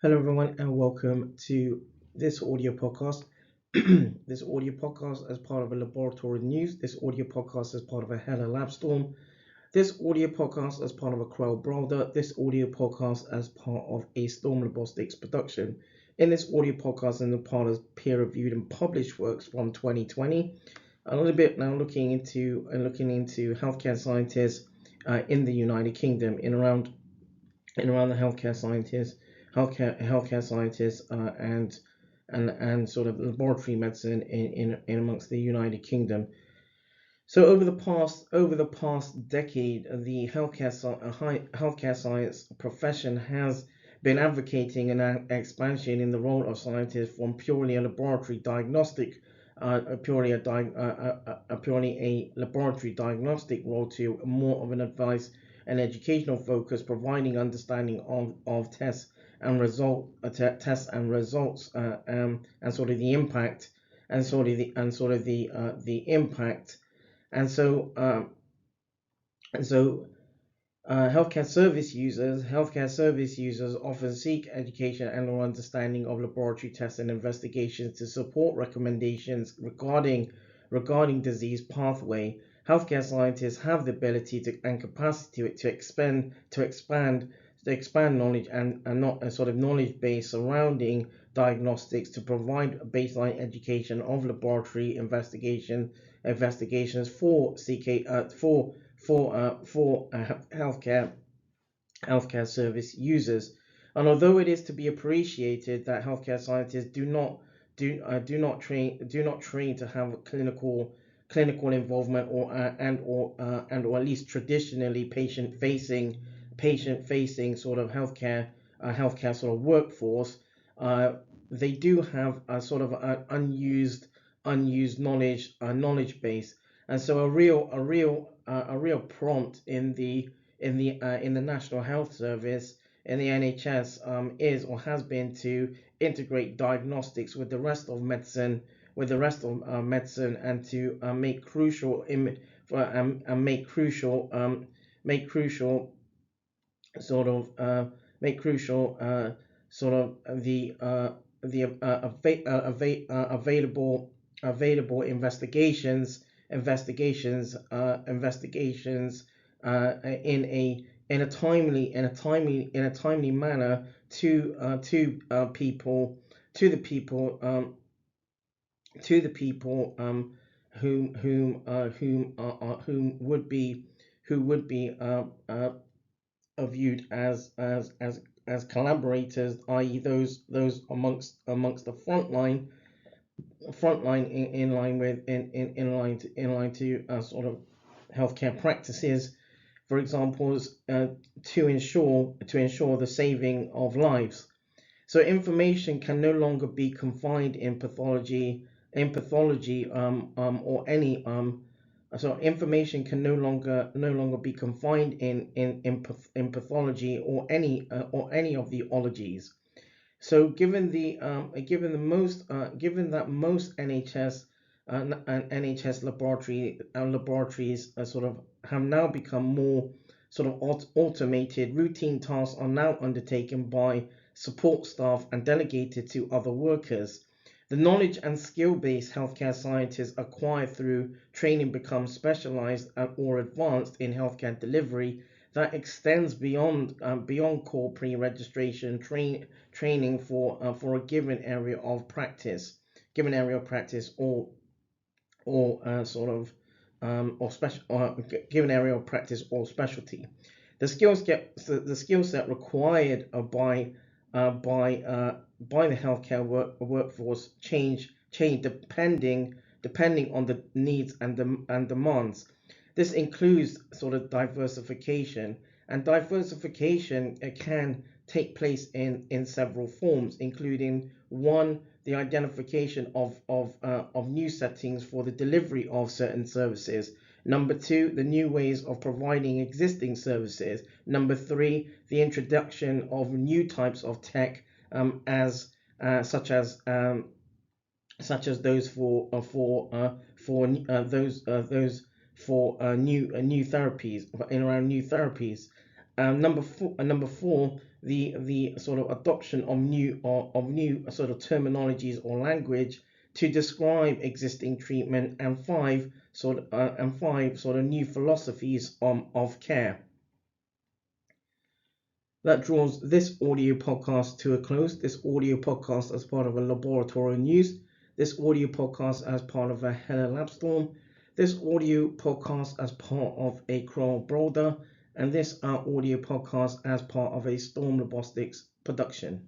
Hello, everyone, and welcome to this audio podcast. This audio podcast as part of a Laboratorial News. This audio podcast as part of a LabZtorm. This audio podcast as part of a Crowd Browser. This audio podcast as part of a Storm Robotics production. In this audio podcast, and the part of peer-reviewed and published works from 2020. A little bit now looking into healthcare scientists in the United Kingdom, in around the healthcare scientists and sort of laboratory medicine in amongst the United Kingdom. So over the past decade, the healthcare science profession has been advocating an expansion in the role of scientists from purely a laboratory diagnostic purely a laboratory diagnostic role to more of an advice and educational focus, providing understanding of tests and results and sort of the impact the impact and so and so healthcare service users often seek education and or understanding of laboratory tests and investigations to support recommendations regarding disease pathway. Healthcare scientists have the ability and capacity to expand knowledge and not a sort of knowledge base surrounding diagnostics, to provide baseline education of laboratory investigations for healthcare service users. And although it is to be appreciated that healthcare scientists do not train to have clinical involvement or at least traditionally patient facing sort of healthcare sort of workforce, they do have a sort of an unused knowledge base. And so a real prompt in the National Health Service, in the NHS, is or has been to integrate diagnostics with the rest of medicine, and to make crucial sort of make crucial sort of the available investigations in a timely manner to the people whom would be viewed as collaborators, i.e., those amongst the front line in line with in line to sort of healthcare practices, for example, to ensure the saving of lives. So information can no longer be confined in pathology or any so information can no longer be confined in pathology or any of the ologies. So given that most NHS laboratories sort of have now become more sort of automated, routine tasks are now undertaken by support staff and delegated to other workers. The knowledge and skill-based healthcare scientists acquired through training become specialized or advanced in healthcare delivery that extends beyond core pre-registration training for a given area of practice, or sort of or special given area of practice or specialty. The skill set required by the healthcare workforce change depending on the needs and demands. This includes sort of diversification, and diversification can take place in several forms, including one, the identification of new settings for the delivery of certain services. Number two, the new ways of providing existing services. Number three, the introduction of new types of tech, as such as those for new therapies, in around new therapies. Number four, the sort of adoption of new sort of terminologies or language to describe existing treatment, and five sort of new philosophies of care. That draws this audio podcast to a close. This audio podcast as part of a Laboratorial news. This audio podcast as part of a Hello LabZtorm. This audio podcast as part of a Kroll Broder. And this audio podcast as part of a Storm Robotics production.